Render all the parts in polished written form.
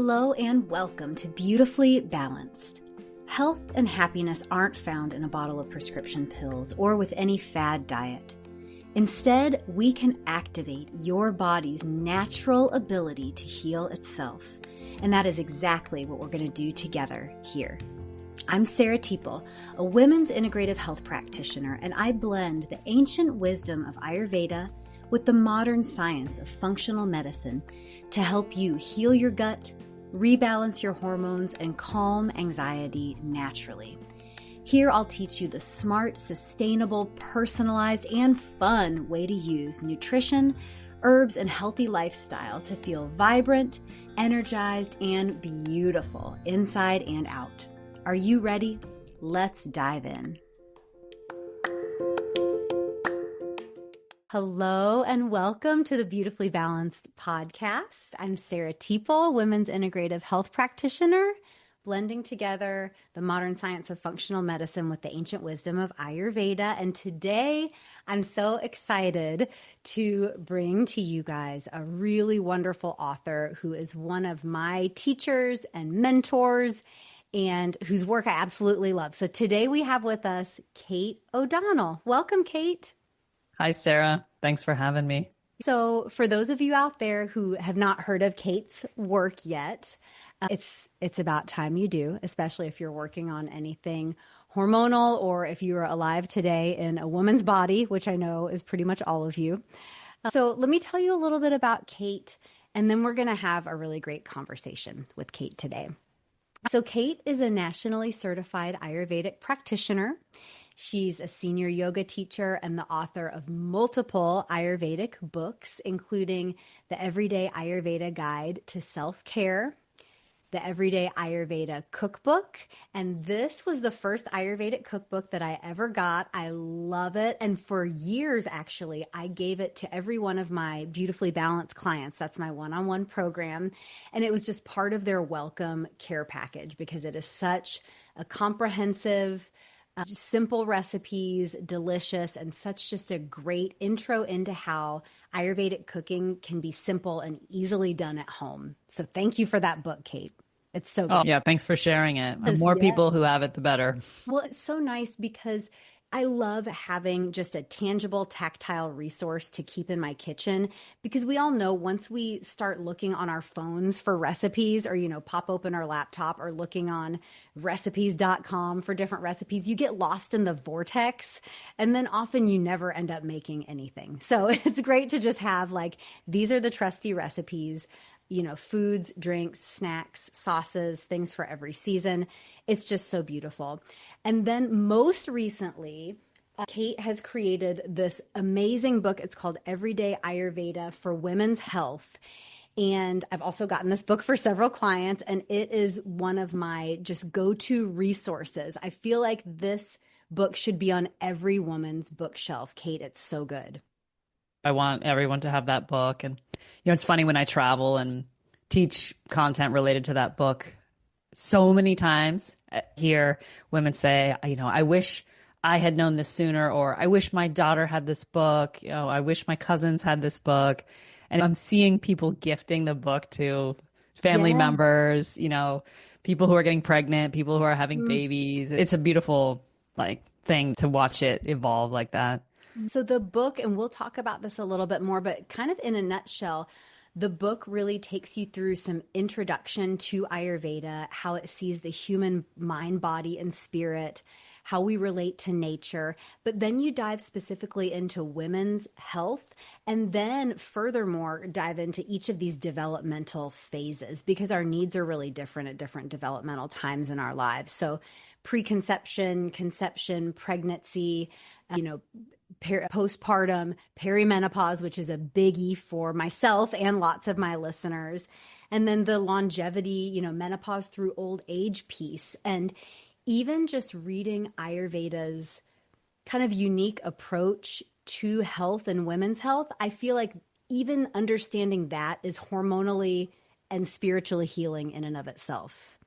Hello and welcome to Beautifully Balanced. Health and happiness aren't found in a bottle of prescription pills or with any fad diet. Instead, we can activate your body's natural ability to heal itself. And that is exactly what we're going to do together here. I'm Sarah Teeple, a women's integrative health practitioner, and I blend the ancient wisdom of Ayurveda with the modern science of functional medicine to help you heal your gut, rebalance your hormones, and calm anxiety naturally. Here I'll teach you the smart, sustainable, personalized, and fun way to use nutrition, herbs, and healthy lifestyle to feel vibrant, energized, and beautiful inside and out. Are you ready? Let's dive in. Hello and welcome to the Beautifully Balanced podcast. I'm Sarah Teeple, women's integrative health practitioner, blending together the modern science of functional medicine with the ancient wisdom of Ayurveda. And today I'm so excited to bring to you guys a really wonderful author who is one of my teachers and mentors and whose work I absolutely love. So today we have with us Kate O'Donnell. Welcome, Kate. Hi, Sarah. Thanks for having me. So for those of you out there who have not heard of Kate's work yet, it's about time you do, especially if you're working on anything hormonal or if you are alive today in a woman's body, which I know is pretty much all of you. So let me tell you a little bit about Kate, and then we're going to have a really great conversation with Kate today. So Kate is a nationally certified Ayurvedic practitioner. She's a senior yoga teacher and the author of multiple Ayurvedic books, including the Everyday Ayurveda Guide to Self-Care, the Everyday Ayurveda Cookbook, and this was the first Ayurvedic cookbook that I ever got. I love it, and for years, actually, I gave it to every one of my Beautifully Balanced clients. That's my one-on-one program, and it was just part of their welcome care package because it is such a comprehensive, simple recipes, delicious, and such just a great intro into how Ayurvedic cooking can be simple and easily done at home. So thank you for that book, Kate. It's so good. Oh, yeah. Thanks for sharing it. The more people who have it, the better. Well, it's so nice because I love having just a tangible, tactile resource to keep in my kitchen because we all know once we start looking on our phones for recipes or, pop open our laptop or looking on recipes.com for different recipes, you get lost in the vortex and then often you never end up making anything. So it's great to just have these are the trusty recipes, foods, drinks, snacks, sauces, things for every season. It's just so beautiful. And then most recently, Kate has created this amazing book. It's called Everyday Ayurveda for Women's Health. And I've also gotten this book for several clients, and it is one of my just go-to resources. I feel like this book should be on every woman's bookshelf. Kate, it's so good. I want everyone to have that book. And, it's funny when I travel and teach content related to that book, so many times I hear women say, I wish I had known this sooner, or I wish my daughter had this book. I wish my cousins had this book. And I'm seeing people gifting the book to family members, people who are getting pregnant, people who are having babies. It's a beautiful thing to watch it evolve like that. So the book, and we'll talk about this a little bit more, but kind of in a nutshell, the book really takes you through some introduction to Ayurveda, how it sees the human mind, body, and spirit, how we relate to nature. But then you dive specifically into women's health, and then furthermore, dive into each of these developmental phases because our needs are really different at different developmental times in our lives. So preconception, conception, pregnancy, postpartum, perimenopause, which is a biggie for myself and lots of my listeners. And then the longevity, menopause through old age piece. And even just reading Ayurveda's kind of unique approach to health and women's health, I feel like even understanding that is hormonally and spiritually healing in and of itself.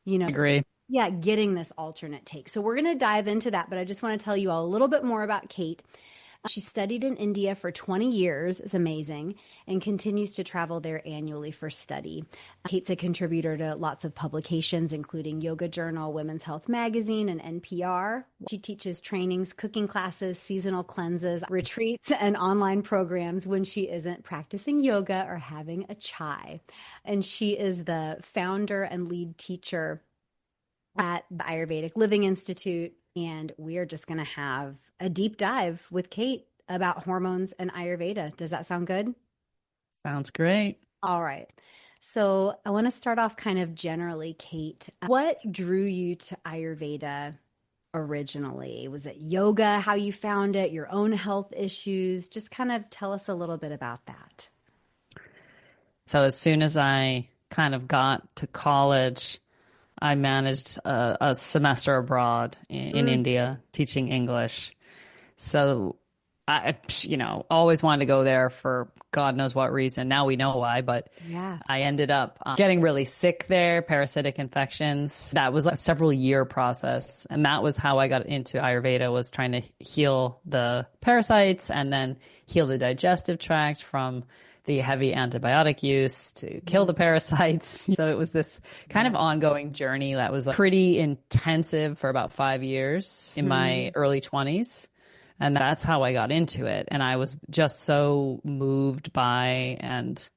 Agree. Yeah, getting this alternate take. So we're going to dive into that, but I just want to tell you all a little bit more about Kate. She studied in India for 20 years. It's amazing. And continues to travel there annually for study. Kate's a contributor to lots of publications, including Yoga Journal, Women's Health Magazine, and NPR. She teaches trainings, cooking classes, seasonal cleanses, retreats, and online programs when she isn't practicing yoga or having a chai. And she is the founder and lead teacher at the Ayurvedic Living Institute. And we are just going to have a deep dive with Kate about hormones and Ayurveda. Does that sound good? Sounds great. All right. So I want to start off kind of generally, Kate. What drew you to Ayurveda originally? Was it yoga, how you found it, your own health issues? Just kind of tell us a little bit about that. So as soon as I kind of got to college, I managed a semester abroad in India teaching English. So I, always wanted to go there for God knows what reason. Now we know why, but yeah. I ended up getting really sick there, parasitic infections. That was a several year process. And that was how I got into Ayurveda, was trying to heal the parasites and then heal the digestive tract from the heavy antibiotic use to kill the parasites. So it was this kind of ongoing journey that was pretty intensive for about 5 years in my early 20s. And that's how I got into it. And I was just so moved by, and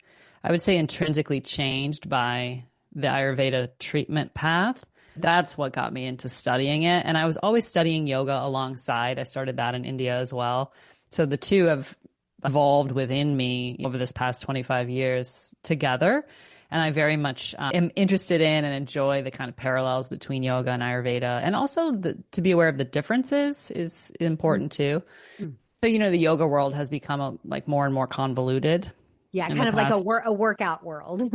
I would say intrinsically changed by, the Ayurveda treatment path. That's what got me into studying it. And I was always studying yoga alongside. I started that in India as well. So the two have evolved within me over this past 25 years together. And I very much am interested in and enjoy the kind of parallels between yoga and Ayurveda. And also to be aware of the differences is important too. So, the yoga world has become more and more convoluted. Yeah, kind of like a workout world.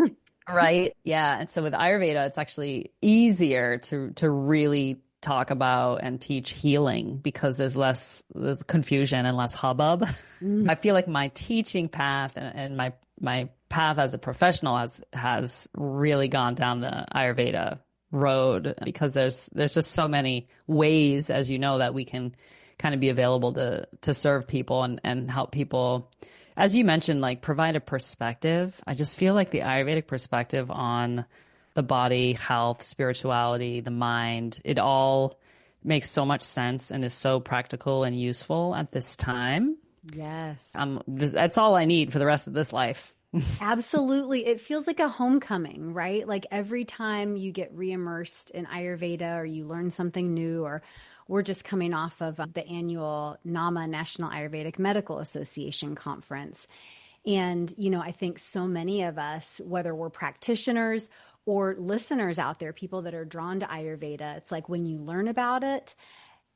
Right. Yeah. And so with Ayurveda, it's actually easier to really talk about and teach healing because there's confusion and less hubbub. I feel like my teaching path and my path as a professional has really gone down the Ayurveda road because there's just so many ways, as you know, that we can kind of be available to serve people and help people. As you mentioned, provide a perspective. I just feel like the Ayurvedic perspective on the body, health, spirituality, the mind, it all makes so much sense and is so practical and useful at this time. Yes. That's all I need for the rest of this life. Absolutely. It feels like a homecoming, right? Like every time you get reimmersed in Ayurveda or you learn something new, or we're just coming off of the annual NAMA, National Ayurvedic Medical Association conference. And, I think so many of us, whether we're practitioners or listeners out there, people that are drawn to Ayurveda, it's like when you learn about it,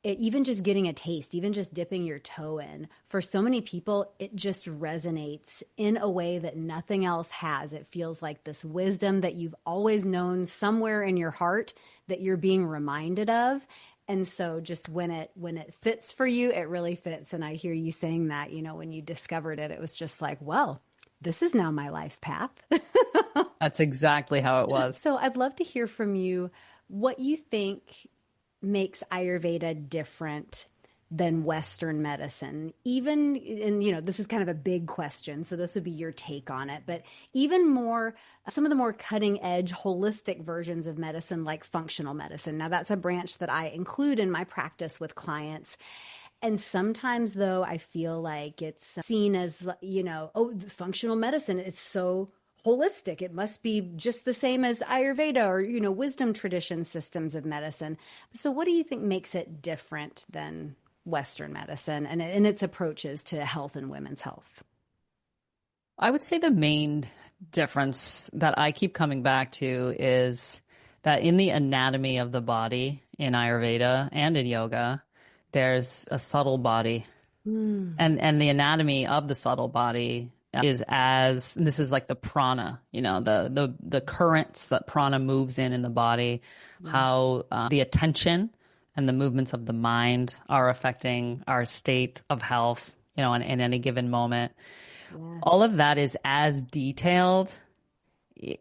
even just getting a taste, even just dipping your toe in, for so many people, it just resonates in a way that nothing else has. It feels like this wisdom that you've always known somewhere in your heart that you're being reminded of. And so just when it fits for you, it really fits. And I hear you saying that, when you discovered it, it was just like, well, this is now my life path. That's exactly how it was. So I'd love to hear from you what you think makes Ayurveda different than Western medicine. Even, and this is kind of a big question, so this would be your take on it, but even more, some of the more cutting edge holistic versions of medicine, like functional medicine. Now that's a branch that I include in my practice with clients. And sometimes, though, I feel like it's seen as, functional medicine, it's so holistic. It must be just the same as Ayurveda or, wisdom tradition systems of medicine. So what do you think makes it different than Western medicine and its approaches to health and women's health? I would say the main difference that I keep coming back to is that in the anatomy of the body in Ayurveda and in yoga, there's a subtle body. And the anatomy of the subtle body is this is like the prana, the currents that prana moves in the body, how the attention and the movements of the mind are affecting our state of health, in any given moment. Yeah. All of that is as detailed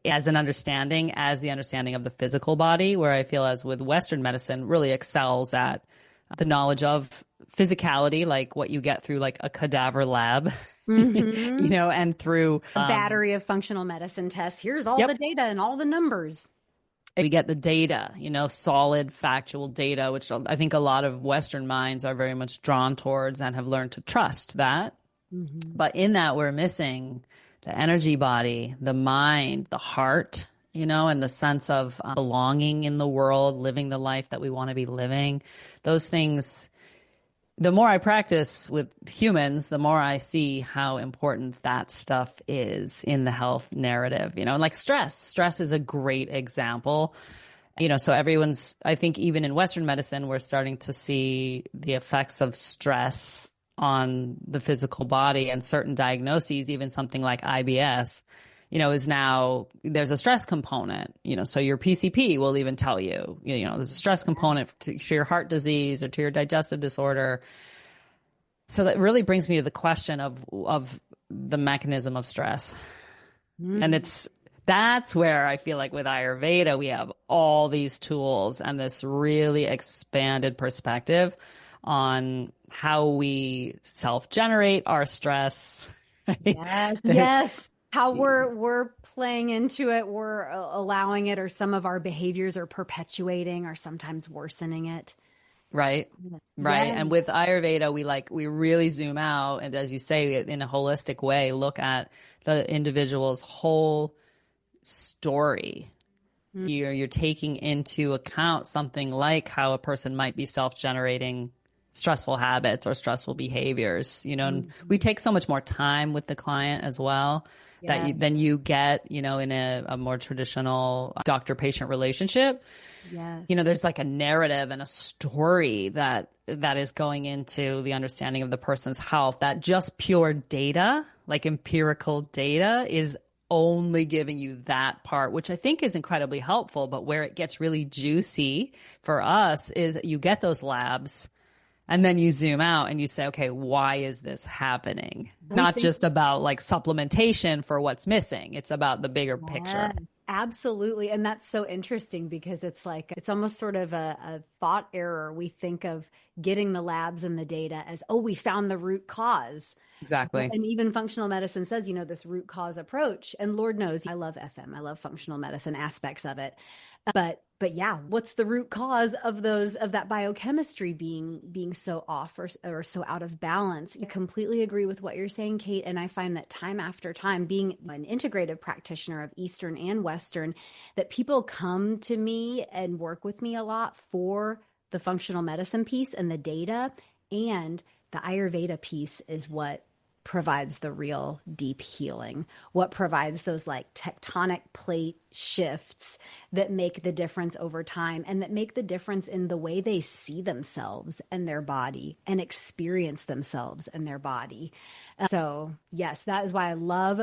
as an understanding as the understanding of the physical body, where I feel as with Western medicine really excels at the knowledge of physicality, like what you get through like a cadaver lab, Mm-hmm. and through A battery of functional medicine tests. Here's all the data and all the numbers. we get the data, solid factual data, which I think a lot of Western minds are very much drawn towards and have learned to trust that. Mm-hmm. But in that, we're missing the energy body, the mind, the heart, and the sense of belonging in the world, living the life that we want to be living. Those things, the more I practice with humans, the more I see how important that stuff is in the health narrative, like stress. Stress is a great example. So I think even in Western medicine, we're starting to see the effects of stress on the physical body, and certain diagnoses, even something like IBS, is now, there's a stress component, so your PCP will even tell you, there's a stress component to your heart disease or to your digestive disorder. So that really brings me to the question of the mechanism of stress. And that's where I feel like with Ayurveda, we have all these tools and this really expanded perspective on how we self-generate our stress. Yes. How we're playing into it, we're allowing it, or some of our behaviors are perpetuating or sometimes worsening it. Right. Right. Yeah. And with Ayurveda, we really zoom out. And as you say, in a holistic way, look at the individual's whole story. Mm-hmm. You're taking into account something like how a person might be self-generating stressful habits or stressful behaviors, and we take so much more time with the client as well. Yeah. Than you get, in a more traditional doctor-patient relationship. Yes. There's like a narrative and a story that is going into the understanding of the person's health, that just pure data, like empirical data, is only giving you that part, which I think is incredibly helpful. But where it gets really juicy for us is you get those labs, and then you zoom out and you say, okay, why is this happening? Not just about like supplementation for what's missing. It's about the bigger picture. Absolutely. And that's so interesting, because it's almost sort of a thought error. We think of getting the labs and the data as, we found the root cause. Exactly. And even functional medicine says, this root cause approach. And Lord knows, I love FM. I love functional medicine aspects of it. But yeah, what's the root cause of that biochemistry being so off or so out of balance? I completely agree with what you're saying, Kate. And I find that time after time, being an integrative practitioner of Eastern and Western, that people come to me and work with me a lot for the functional medicine piece and the data, and the Ayurveda piece is what provides the real deep healing, what provides those like tectonic plate shifts that make the difference over time, and that make the difference in the way they see themselves and their body and experience themselves and their body. So yes, that is why I love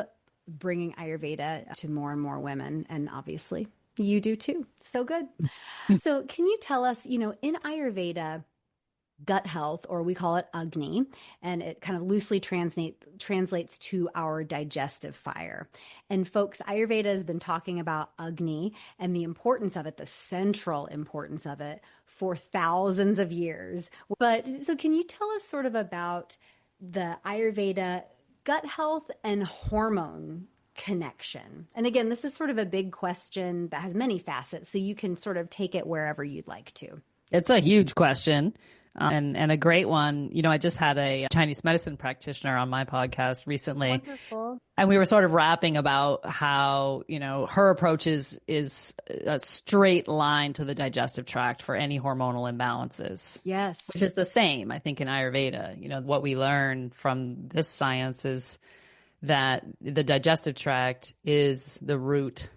bringing Ayurveda to more and more women. And obviously you do too. So good. So can you tell us, in Ayurveda, gut health, or we call it Agni, and it kind of loosely translates to our digestive fire. And folks, Ayurveda has been talking about Agni and the importance of it, the central importance of it, for thousands of years. But so can you tell us sort of about the Ayurveda gut health and hormone connection? And again, this is sort of a big question that has many facets, so you can sort of take it wherever you'd like to. It's a huge question. And a great one. I just had a Chinese medicine practitioner on my podcast recently. Wonderful. And we were sort of rapping about how, her approach is a straight line to the digestive tract for any hormonal imbalances. Yes. Which is the same, I think, in Ayurveda. What we learn from this science is that the digestive tract is the root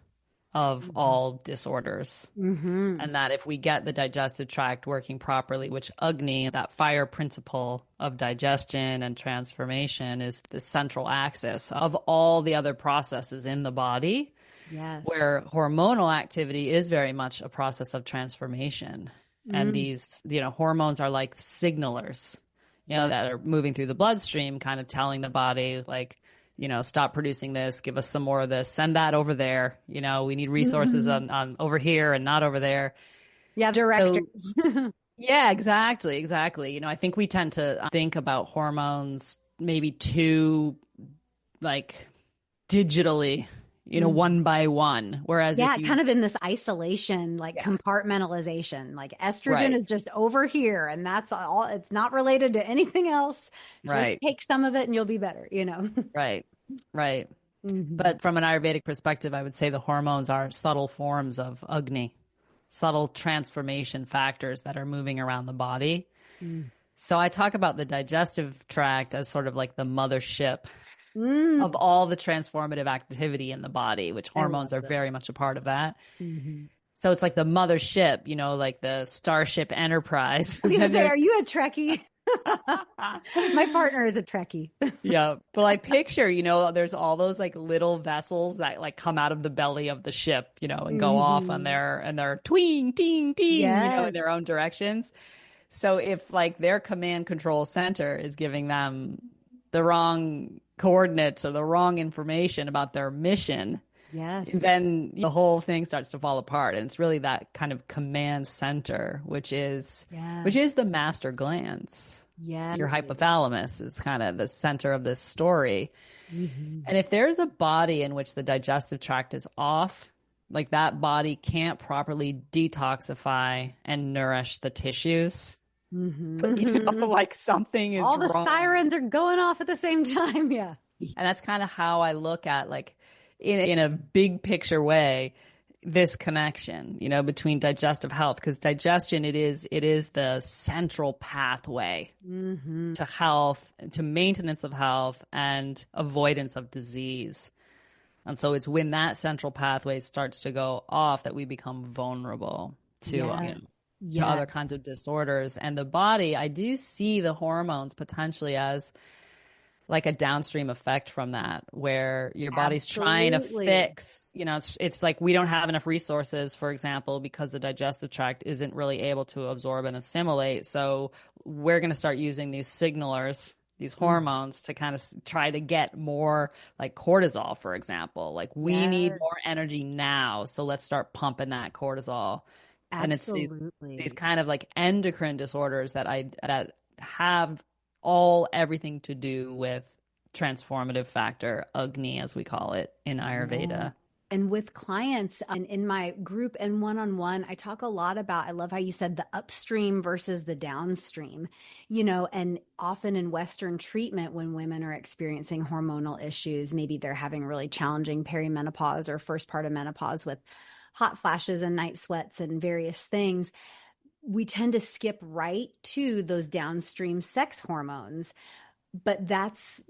of all disorders. Mm-hmm. And that if we get the digestive tract working properly, which Agni, that fire principle of digestion and transformation, is the central axis of all the other processes in the body. Yes. Where hormonal activity is very much a process of transformation. And these, hormones are like signalers, that are moving through the bloodstream, kind of telling the body like, stop producing this, give us some more of this, send that over there. We need resources on over here and not over there. Yeah, directors. So, Yeah, exactly. Exactly. I think we tend to think about hormones maybe too like digitally, one by one. Whereas Yeah, if you, kind of in this isolation, like yeah, compartmentalization, like estrogen right, is just over here and that's all. It's not related to anything else. Just right, take some of it and you'll be better, right, right. hmm But from an Ayurvedic perspective, I would say the hormones are subtle forms of Agni, subtle transformation factors that are moving around the body. So I talk about the digestive tract as sort of like the mothership Mm, of all the transformative activity in the body, which I love hormones are that. very much a part of that. hmm So it's like the mothership, like the Starship Enterprise. I was gonna And say, are there's, you a Trekkie? My partner is a Trekkie. yeah. But I picture, there's all those like little vessels that like come out of the belly of the ship, and go off on hmm their twing, ting, ting, in Yes. their own directions. So if like their command control center is giving them the wrong coordinates or the wrong information about their mission, Yes. then the whole thing starts to fall apart. And it's really that kind of command center, which Yes. is the master glands. Yes. Your hypothalamus is kind of the center of this story. hmm And if there's a body in which the digestive tract is off, like that body can't properly detoxify and nourish the tissues. hmm Like something is All the wrong. sirens are going off at the same time. Yeah. And that's kind of how I look at like in a big picture way this connection, between digestive health, because digestion it is the central pathway to health, to maintenance of health and avoidance of disease. And so it's when that central pathway starts to go off that we become vulnerable to Yeah. to Yeah. other kinds of disorders. And the body, I do see the hormones potentially as like a downstream effect from that, where your body's trying to Absolutely. fix, it's like we don't have enough resources, for example, because the digestive tract isn't really able to absorb and assimilate. So we're going to start using these signalers, these Mm. hormones to kind of try to get more, like cortisol, for example. Like we need Yes. more energy now. So let's start pumping that cortisol. And it's these Absolutely. kind of like endocrine disorders that have everything to do with transformative factor Agni, as we call it in Yeah. Ayurveda. And with clients and in my group and one-on-one, I talk a lot about, I love how you said the upstream versus the downstream, and often in Western treatment, when women are experiencing hormonal issues, maybe they're having really challenging perimenopause or first part of menopause with hot flashes and night sweats and various things, we tend to skip right to those downstream sex hormones, but that's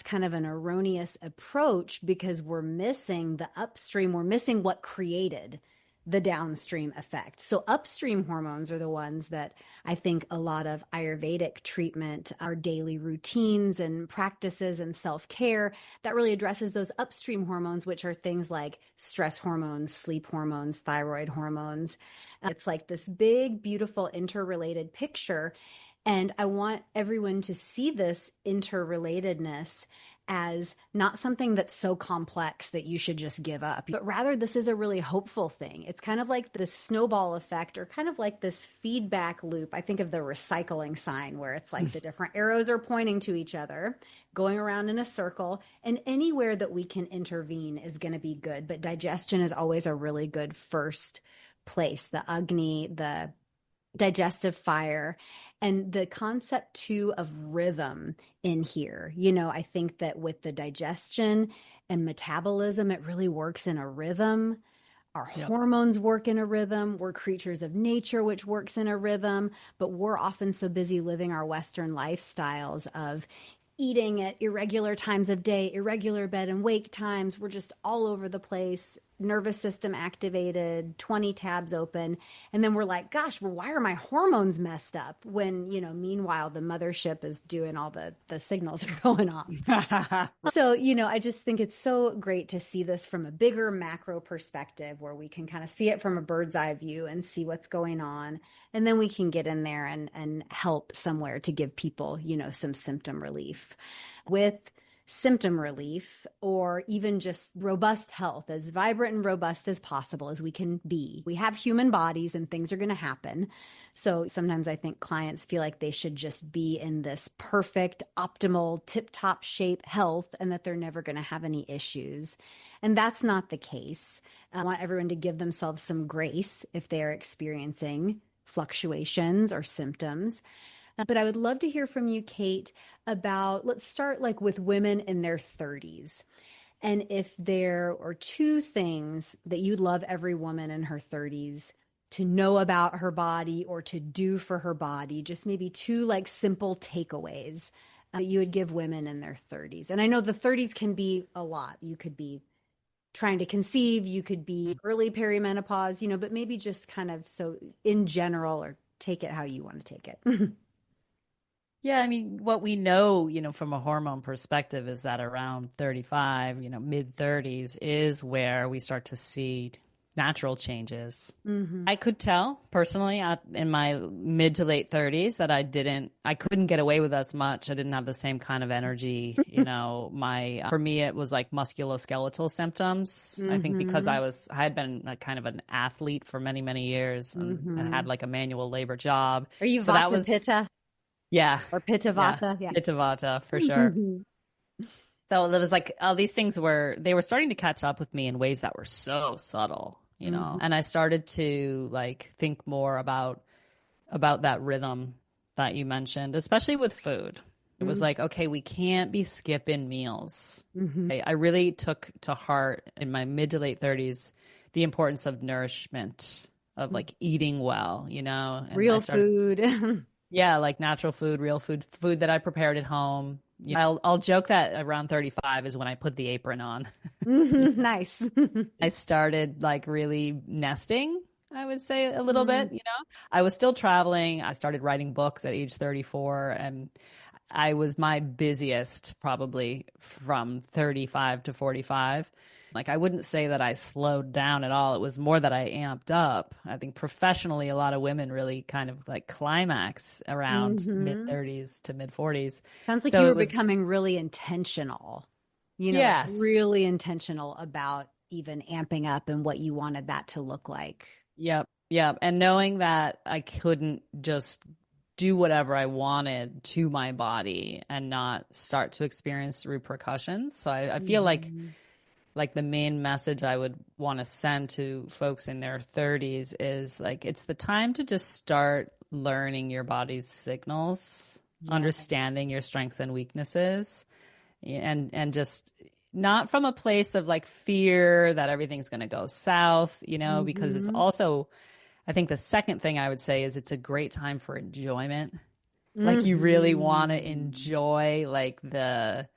kind of an erroneous approach because we're missing the upstream, we're missing what created the downstream effect. So upstream hormones are the ones that I think a lot of Ayurvedic treatment, our daily routines and practices and self-care that really addresses those upstream hormones, which are things like stress hormones, sleep hormones, thyroid hormones. It's like this big, beautiful interrelated picture. And I want everyone to see this interrelatedness as not something that's so complex that you should just give up, but rather this is a really hopeful thing. It's kind of like this snowball effect or kind of like this feedback loop. I think of the recycling sign where it's like the different arrows are pointing to each other, going around in a circle, and anywhere that we can intervene is going to be good. But digestion is always a really good first place. The Agni, the digestive fire, and the concept too of rhythm in here. I think that with the digestion and metabolism, it really works in a rhythm. Our Yep. hormones work in a rhythm. We're creatures of nature, which works in a rhythm, but we're often so busy living our Western lifestyles of eating at irregular times of day, irregular bed and wake times. We're just all over the place, nervous system activated, 20 tabs open. And then we're like, gosh, well, why are my hormones messed up? When, meanwhile, the mothership is doing all the signals are going off. So, I just think it's so great to see this from a bigger macro perspective where we can kind of see it from a bird's eye view and see what's going on. And then we can get in there and help somewhere to give people, some symptom relief. With symptom relief or even just robust health, as vibrant and robust as possible as we can be. We have human bodies and things are going to happen. So sometimes I think clients feel like they should just be in this perfect, optimal, tip-top shape health and that they're never going to have any issues. And that's not the case. I want everyone to give themselves some grace if they are experiencing fluctuations or symptoms. But I would love to hear from you, Kate, about, let's start like with women in their 30s. And if there are two things that you'd love every woman in her 30s to know about her body or to do for her body, just maybe two like simple takeaways that you would give women in their 30s. And I know the 30s can be a lot. You could be trying to conceive, you could be early perimenopause, you know, but maybe just kind of so in general, or take it how you want to take it. Yeah, I mean, what we know, from a hormone perspective is that around 35, mid 30s is where we start to see natural changes. Mm-hmm. I could tell personally in my mid to late 30s that I couldn't get away with as much. I didn't have the same kind of energy. For me, it was like musculoskeletal symptoms. Mm-hmm. I think because I had been kind of an athlete for many, many years and had like a manual labor job. Are you Vata Pitta? Yeah. Or Pitta Vata. Yeah. Pitta Vata for sure. So it was like all these things they were starting to catch up with me in ways that were so subtle, and I started to like think more about that rhythm that you mentioned, especially with food. It was like, okay, we can't be skipping meals. I really took to heart in my mid to late 30s the importance of nourishment, of like eating well, and real food. Yeah, like natural food, real food that I prepared at home. I'll joke that around 35 is when I put the apron on. Nice. I started like really nesting, I would say a little bit, I was still traveling. I started writing books at age 34 and I was my busiest probably from 35 to 45. Like, I wouldn't say that I slowed down at all. It was more that I amped up. I think professionally, a lot of women really kind of like climax around mid 30s to mid 40s. Sounds like you were becoming really intentional, yes. like really intentional about even amping up and what you wanted that to look like. Yep. And knowing that I couldn't just do whatever I wanted to my body and not start to experience repercussions. So I feel like the main message I would want to send to folks in their 30s is like, it's the time to just start learning your body's signals, understanding your strengths and weaknesses, and just not from a place of like fear that everything's going to go south, because it's also, I think the second thing I would say is it's a great time for enjoyment. Like you really want to enjoy like the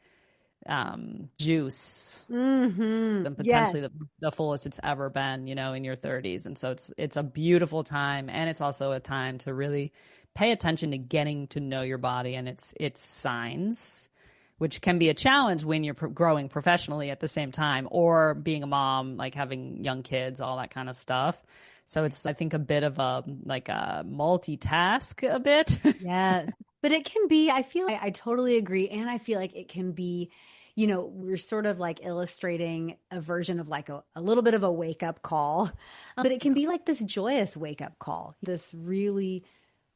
juice and potentially the fullest it's ever been, in your 30s. And so it's a beautiful time. And it's also a time to really pay attention to getting to know your body and its signs, which can be a challenge when you're growing professionally at the same time or being a mom, like having young kids, all that kind of stuff. So it's, I think, a bit of a multitask a bit. Yes. But it can be, I feel like I totally agree. And I feel like it can be, we're sort of like illustrating a version of like a little bit of a wake up call, but it can be like this joyous wake up call, this really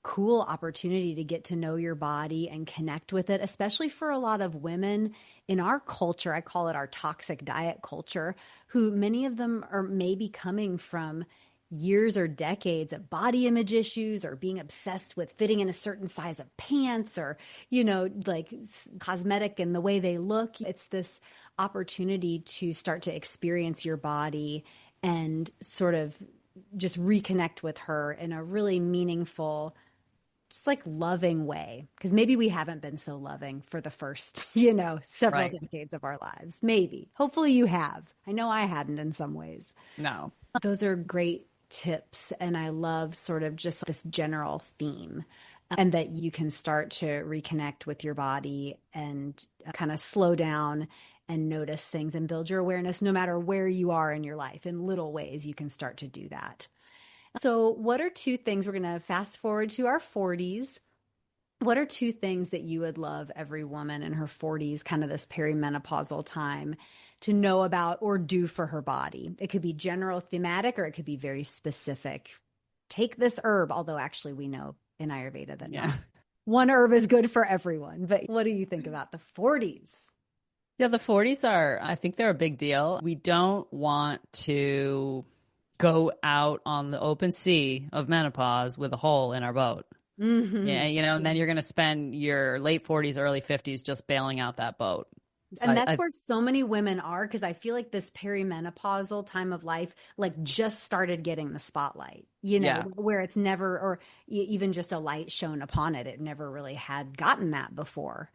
cool opportunity to get to know your body and connect with it, especially for a lot of women in our culture. I call it our toxic diet culture, who many of them are maybe coming from years or decades of body image issues or being obsessed with fitting in a certain size of pants or, like cosmetic and the way they look. It's this opportunity to start to experience your body and sort of just reconnect with her in a really meaningful, just like loving way. Because maybe we haven't been so loving for the first, several decades of our lives. Maybe. Hopefully you have. I know I hadn't in some ways. No. Those are great tips. And I love sort of just this general theme and that you can start to reconnect with your body and kind of slow down and notice things and build your awareness no matter where you are in your life. In little ways, you can start to do that. So what are two things, we're going to fast forward to our 40s. What are two things that you would love every woman in her 40s, kind of this perimenopausal time, to know about or do for her body? It could be general thematic or it could be very specific. Take this herb, although actually we know in Ayurveda that not one herb is good for everyone. But what do you think about the 40s? Yeah, the 40s I think they're a big deal. We don't want to go out on the open sea of menopause with a hole in our boat. Mm-hmm. Yeah, and then you're going to spend your late 40s, early 50s just bailing out that boat. So and that's where so many women are, because I feel like this perimenopausal time of life, like just started getting the spotlight, where it's never, or even just a light shone upon it. It never really had gotten that before.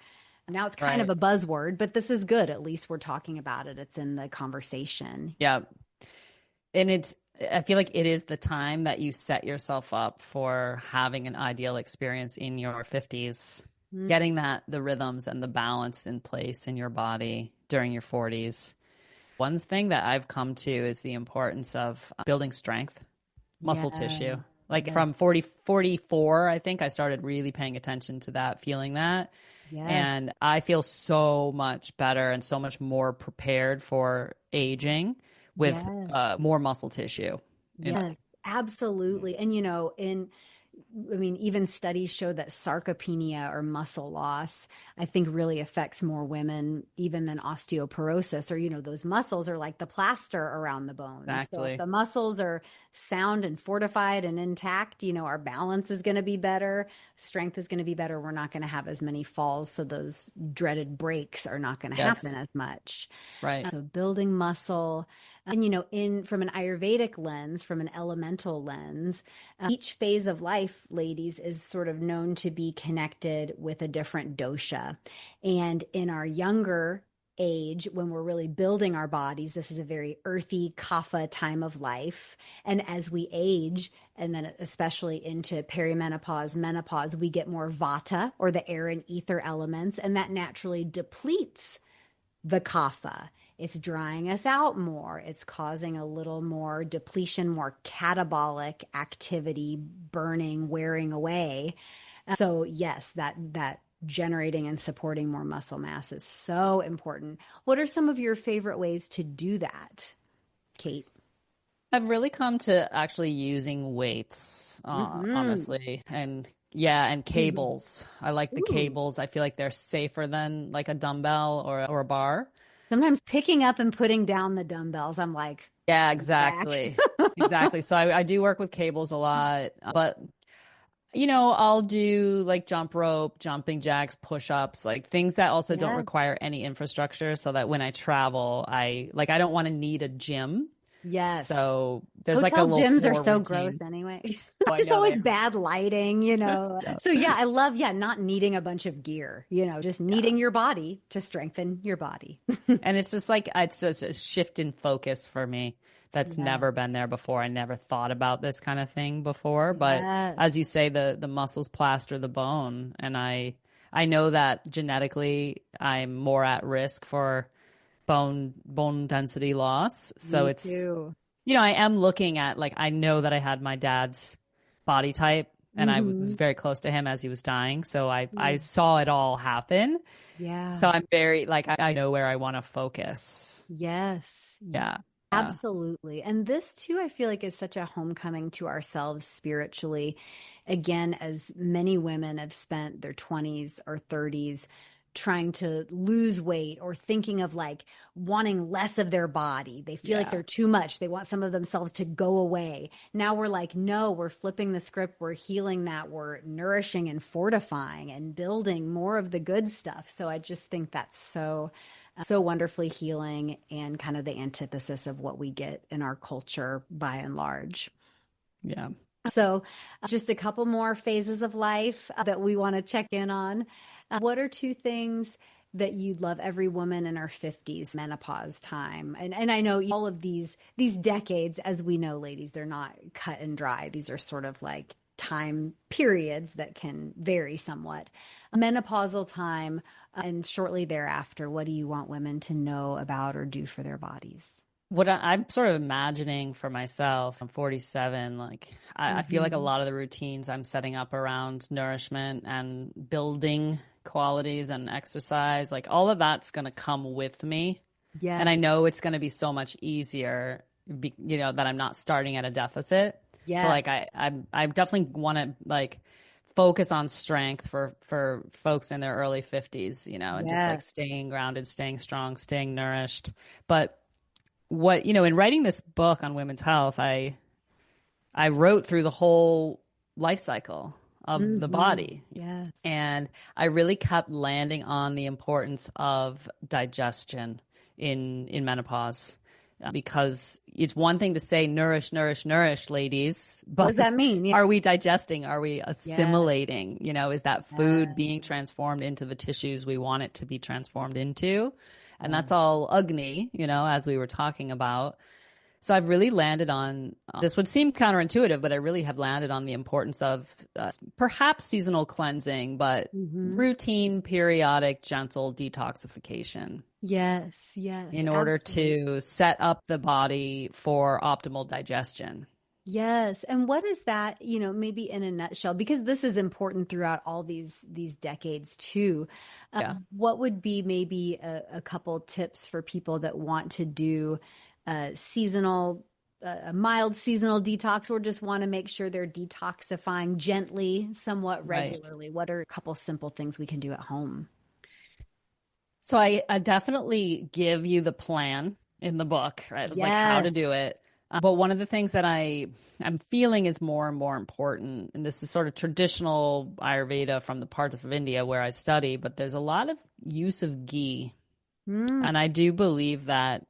Now it's kind of a buzzword, but this is good. At least we're talking about it. It's in the conversation. Yeah. And I feel like it is the time that you set yourself up for having an ideal experience in your 50s, getting the rhythms and the balance in place in your body during your 40s. One thing that I've come to is the importance of building strength, muscle tissue. Like from 44, I think I started really paying attention to that, feeling that. Yes. And I feel so much better and so much more prepared for aging with more muscle tissue. Yes, absolutely. And, even studies show that sarcopenia or muscle loss, I think really affects more women even than osteoporosis, or, those muscles are like the plaster around the bones. Exactly. So if the muscles are sound and fortified and intact, our balance is going to be better. Strength is going to be better. We're not going to have as many falls. So those dreaded breaks are not going to happen as much. Right. So building muscle. And, from an Ayurvedic lens, from an elemental lens, each phase of life, ladies, is sort of known to be connected with a different dosha. And in our younger age, when we're really building our bodies, this is a very earthy kapha time of life. And as we age, and then especially into perimenopause, menopause, we get more vata, or the air and ether elements, and that naturally depletes the kapha. It's drying us out more. It's causing a little more depletion, more catabolic activity, burning, wearing away. So yes, that generating and supporting more muscle mass is so important. What are some of your favorite ways to do that, Kate? I've really come to actually using weights, honestly. And cables. I like the cables. I feel like they're safer than like a dumbbell or a bar. Sometimes picking up and putting down the dumbbells, I'm like, yeah, exactly. Exactly. So I do work with cables a lot, but I'll do like jump rope, jumping jacks, push-ups, like things that also don't require any infrastructure, so that when I travel, I don't want to need a gym. Yes. So there's hotel like a little gyms are so routine. Gross anyway. It's just always bad lighting, So I love, not needing a bunch of gear, just needing your body to strengthen your body. And it's just like, it's just a shift in focus for me. That's never been there before. I never thought about this kind of thing before, but as you say, the muscles plaster the bone. And I know that genetically I'm more at risk for bone density loss. So it's, I am looking at, like, I know that I had my dad's body type, and I was very close to him as he was dying. So I saw it all happen. Yeah. So I'm very, like, I know where I want to focus. Yes. Yeah. Absolutely. And this too, I feel like, is such a homecoming to ourselves spiritually. Again, as many women have spent their 20s or 30s trying to lose weight, or thinking of like wanting less of their body. They feel like they're too much. They want some of themselves to go away. Now we're like, no, we're flipping the script. We're healing that. We're nourishing and fortifying and building more of the good stuff. So I just think that's so wonderfully healing, and kind of the antithesis of what we get in our culture by and large. Yeah. So just a couple more phases of life that we want to check in on. What are two things that you'd love every woman in her 50s, menopause time? And I know all of these decades, as we know, ladies, they're not cut and dry. These are sort of like time periods that can vary somewhat. Menopausal time and shortly thereafter, what do you want women to know about or do for their bodies? What I'm sort of imagining for myself, I'm 47, like I feel like a lot of the routines I'm setting up around nourishment and building qualities and exercise, like all of that's going to come with me. And Yeah. I know it's going to be so much easier, that I'm not starting at a deficit. So Yeah. like I definitely want to like focus on strength for folks in their early 50s, and just like Yes. staying grounded, staying strong, staying nourished. But in writing this book on women's health, I wrote through the whole life cycle of the body. Yes. And I really kept landing on the importance of digestion in menopause, because it's one thing to say nourish, nourish, nourish, ladies, What but does that mean? Yeah. are we digesting? Are we assimilating? Is that food being transformed into the tissues we want it to be transformed into? And that's all Agni, as we were talking about. So I've really landed on, this would seem counterintuitive, but I really have landed on the importance of perhaps seasonal cleansing, but routine, periodic, gentle detoxification. Yes. Yes. In order Absolutely. to set up the body for optimal digestion. Yes. And what is that, maybe in a nutshell, because this is important throughout all these decades too. What would be maybe a couple tips for people that want to do a mild seasonal detox, or just want to make sure they're detoxifying gently, somewhat regularly? What are a couple simple things we can do at home? So I definitely give you the plan in the book, right? It's like how to do it. But one of the things that I'm feeling is more and more important, and this is sort of traditional Ayurveda from the part of India where I study, but there's a lot of use of ghee. And I do believe that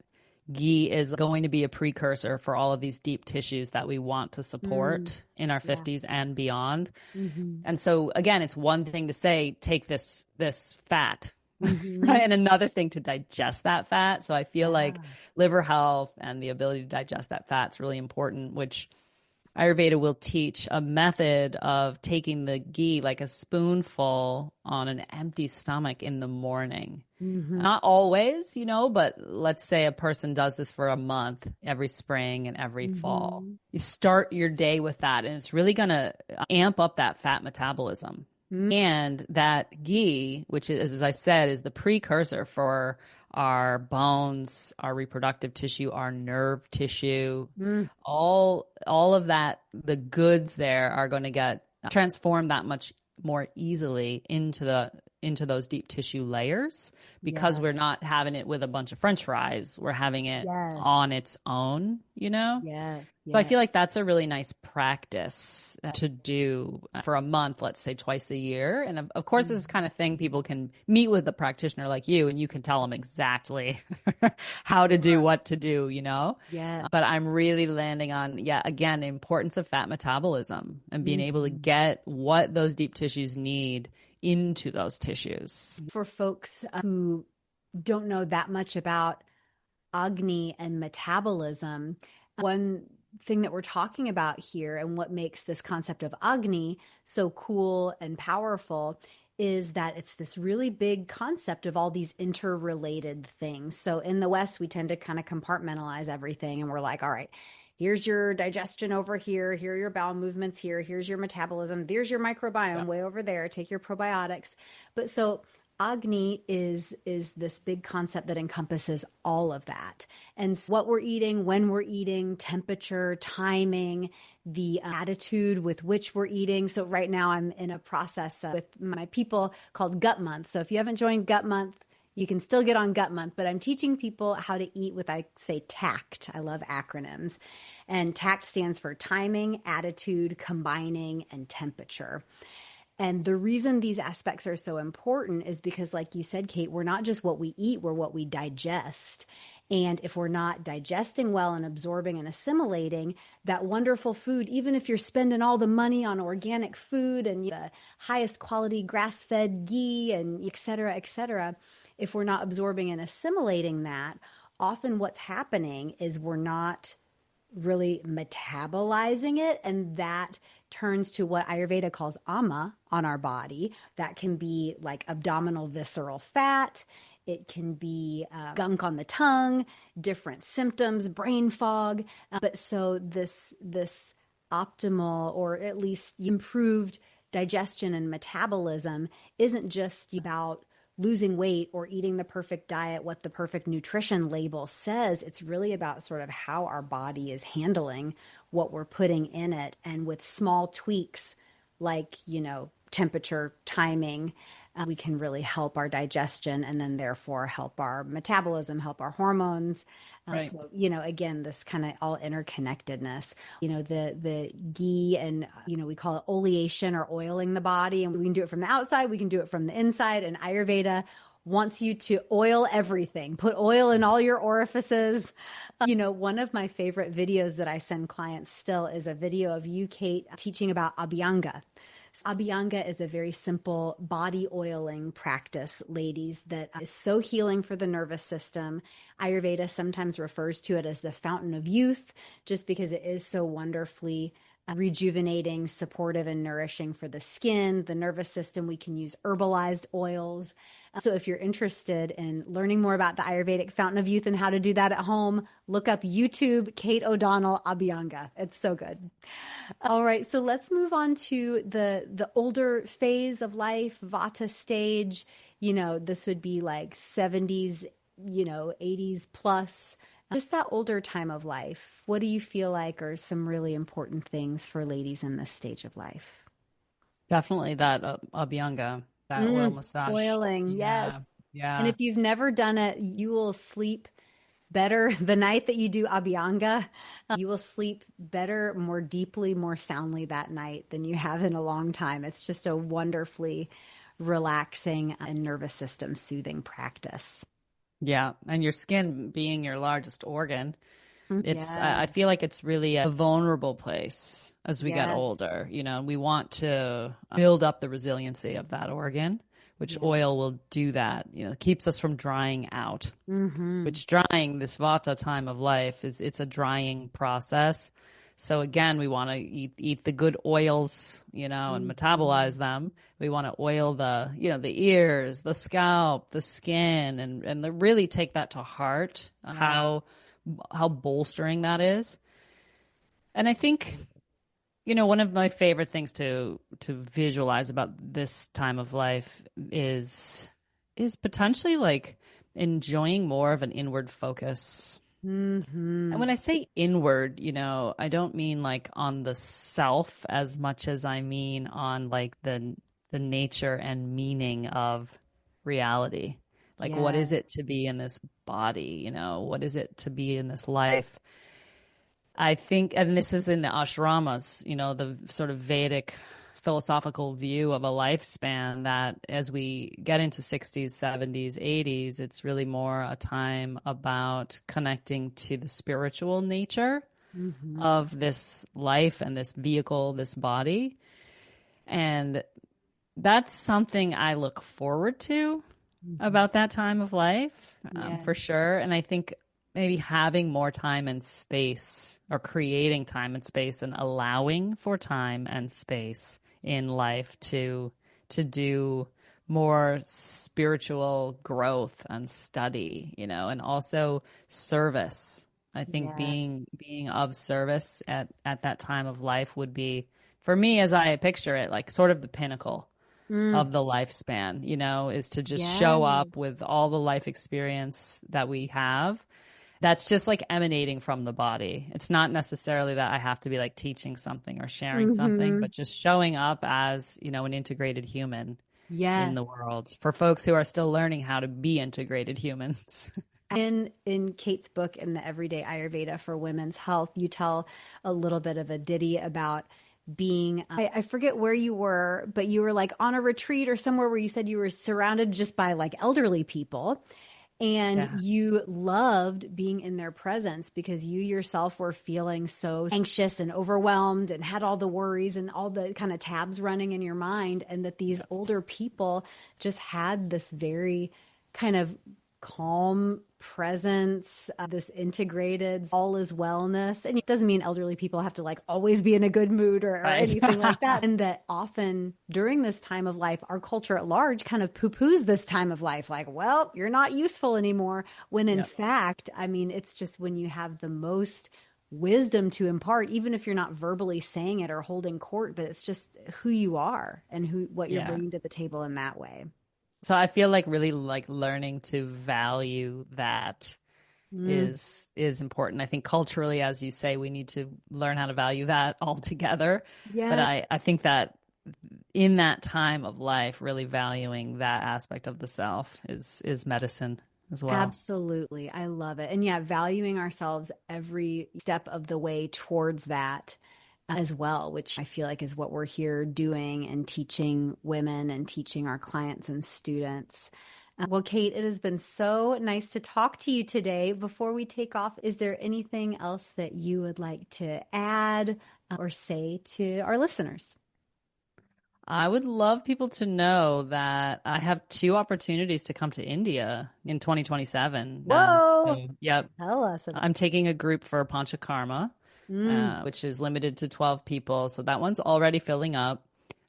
ghee is going to be a precursor for all of these deep tissues that we want to support in our 50s and beyond. And so again, it's one thing to say, take this fat, right? And another thing to digest that fat. So I feel like liver health and the ability to digest that fat is really important, which Ayurveda will teach a method of taking the ghee, like a spoonful on an empty stomach in the morning. Not always, but let's say a person does this for a month, every spring and every fall. You start your day with that, and it's really going to amp up that fat metabolism. And that ghee, which is, as I said, is the precursor for our bones, our reproductive tissue, our nerve tissue, all of that, the goods there are going to get transformed that much more easily into those deep tissue layers, because we're not having it with a bunch of French fries. We're having it on its own, Yeah. So I feel like that's a really nice practice to do for a month, let's say twice a year. And of course, this is the kind of thing people can meet with a practitioner like you, and you can tell them exactly how to do what to do, Yeah. But I'm really landing on, again, the importance of fat metabolism and being able to get what those deep tissues need into those tissues. For folks who don't know that much about Agni and metabolism, one thing that we're talking about here, and what makes this concept of Agni so cool and powerful, is that it's this really big concept of all these interrelated things. So in the West, we tend to kind of compartmentalize everything, and we're like, all right, here's your digestion over here. Here are your bowel movements here. Here's your metabolism. There's your microbiome way over there. Take your probiotics. But so Agni is this big concept that encompasses all of that. And what we're eating, when we're eating, temperature, timing, the attitude with which we're eating. So right now I'm in a process with my people called Gut Month. So if you haven't joined Gut Month, you can still get on Gut Month, but I'm teaching people how to eat with, I say, tact. I love acronyms. And tact stands for timing, attitude, combining, and temperature. And the reason these aspects are so important is because, like you said, Kate, we're not just what we eat, we're what we digest. And if we're not digesting well and absorbing and assimilating that wonderful food, even if you're spending all the money on organic food and the highest quality grass-fed ghee and et cetera, if we're not absorbing and assimilating that, often what's happening is we're not really metabolizing it, and that turns to what Ayurveda calls ama on our body. That can be like abdominal visceral fat. It can be gunk on the tongue, different symptoms, brain fog. But so this optimal, or at least improved digestion and metabolism isn't just about losing weight or eating the perfect diet, what the perfect nutrition label says. It's really about sort of how our body is handling what we're putting in it. And with small tweaks like, temperature, timing, we can really help our digestion and then therefore help our metabolism, help our hormones. Right. So, again, this kind of all interconnectedness, the ghee and, we call it oleation or oiling the body, and we can do it from the outside. We can do it from the inside. And Ayurveda wants you to oil everything, put oil in all your orifices. One of my favorite videos that I send clients still is a video of you, Kate, teaching about Abhyanga. Abhyanga is a very simple body oiling practice, ladies, that is so healing for the nervous system. Ayurveda sometimes refers to it as the fountain of youth, just because it is so wonderfully rejuvenating, supportive, and nourishing for the skin, the nervous system. We can use herbalized oils. So if you're interested in learning more about the Ayurvedic fountain of youth and how to do that at home, look up YouTube, Kate O'Donnell, Abhyanga. It's so good. All right. So let's move on to the older phase of life, Vata stage. This would be like 70s, 80s plus. Just that older time of life. What do you feel like are some really important things for ladies in this stage of life? Definitely that Abhyanga, that oil massage. Oiling, Yeah. yes. Yeah. And if you've never done it, you will sleep better the night that you do Abhyanga. You will sleep better, more deeply, more soundly that night than you have in a long time. It's just a wonderfully relaxing and nervous system soothing practice. Yeah. And your skin being your largest organ, it's, Yeah. I feel like it's really a vulnerable place as we get Yeah. older. We want to build up the resiliency of that organ, which oil will do that. It keeps us from drying out, which drying, this Vata time of life it's a drying process. So again, we want to eat the good oils, and metabolize them. We want to oil the ears, the scalp, the skin, and really take that to heart, how bolstering that is. And I think, one of my favorite things to visualize about this time of life is potentially like enjoying more of an inward focus. And when I say inward, I don't mean like on the self as much as I mean on like the nature and meaning of reality. Like, what is it to be in this body? What is it to be in this life? I think, and this is in the ashramas, the sort of Vedic philosophical view of a lifespan, that as we get into 60s, 70s, 80s, it's really more a time about connecting to the spiritual nature of this life and this vehicle, this body. And that's something I look forward to about that time of life, for sure. And I think maybe having more time and space, or creating time and space and allowing for time and space in life to do more spiritual growth and study, and also service. I think being of service at that time of life would be, for me, as I picture it, like sort of the pinnacle of the lifespan, is to just show up with all the life experience that we have. That's just like emanating from the body. It's not necessarily that I have to be like teaching something or sharing something, but just showing up as, an integrated human in the world, for folks who are still learning how to be integrated humans. In Kate's book, in the Everyday Ayurveda for Women's Health, you tell a little bit of a ditty about being, I forget where you were, but you were like on a retreat or somewhere where you said you were surrounded just by like elderly people. And you loved being in their presence because you yourself were feeling so anxious and overwhelmed and had all the worries and all the kind of tabs running in your mind. And that these older people just had this very kind of calm presence, this integrated all is wellness. And it doesn't mean elderly people have to like always be in a good mood or anything like that. And that often during this time of life, our culture at large kind of poo-poos this time of life. Like, well, you're not useful anymore. When in fact, I mean, it's just when you have the most wisdom to impart, even if you're not verbally saying it or holding court, but it's just who you are and what you're bringing to the table in that way. So I feel like really like learning to value that is important. I think culturally, as you say, we need to learn how to value that altogether. Yeah. But I think that in that time of life, really valuing that aspect of the self is medicine as well. Absolutely. I love it. And yeah, valuing ourselves every step of the way towards that as well, which I feel like is what we're here doing and teaching women and teaching our clients and students. Well, Kate, it has been so nice to talk to you today. Before we take off, is there anything else that you would like to add or say to our listeners? I would love people to know that I have 2 opportunities to come to India in 2027. Whoa! Yep. Tell us. I'm taking a group for Panchakarma, which is limited to 12 people. So that one's already filling up.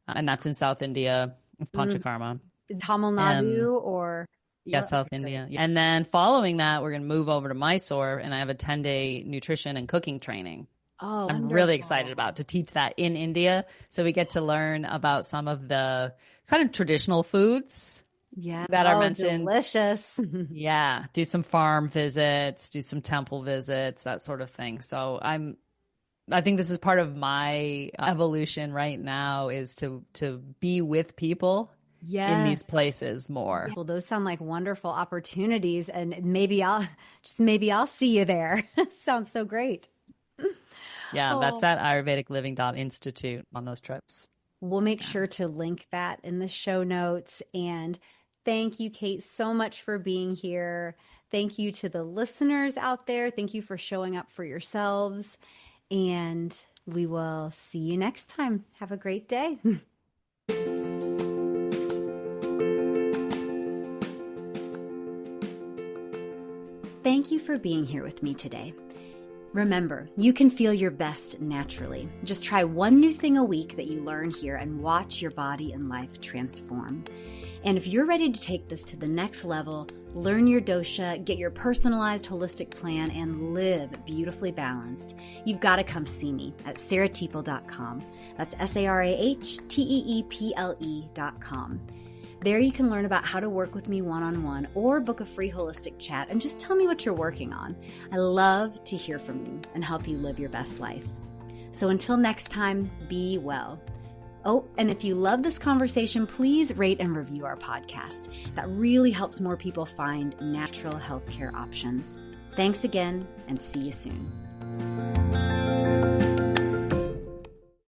And that's in South India, Panchakarma. Tamil Nadu or? Yeah, South India. Yeah. And then following that, we're going to move over to Mysore, and I have a 10-day nutrition and cooking training. Oh, I'm really excited about to teach that in India. So we get to learn about some of the kind of traditional foods that are mentioned. Delicious. Yeah. Do some farm visits, do some temple visits, that sort of thing. So I think this is part of my evolution right now is to be with people in these places more. Well, those sound like wonderful opportunities, and maybe I'll see you there. Sounds so great. Yeah, that's at ayurvedicliving.institute on those trips. We'll make sure to link that in the show notes. And thank you, Kate, so much for being here. Thank you to the listeners out there. Thank you for showing up for yourselves. And we will see you next time. Have a great day. Thank you for being here with me today. Remember, you can feel your best naturally. Just try one new thing a week that you learn here and watch your body and life transform. And if you're ready to take this to the next level, learn your dosha, get your personalized holistic plan, and live beautifully balanced, you've got to come see me at sarahteeple.com. That's SARAHTEEPLE.com. There you can learn about how to work with me one-on-one or book a free holistic chat and just tell me what you're working on. I love to hear from you and help you live your best life. So until next time, be well. Oh, and if you love this conversation, please rate and review our podcast. That really helps more people find natural healthcare options. Thanks again, and see you soon.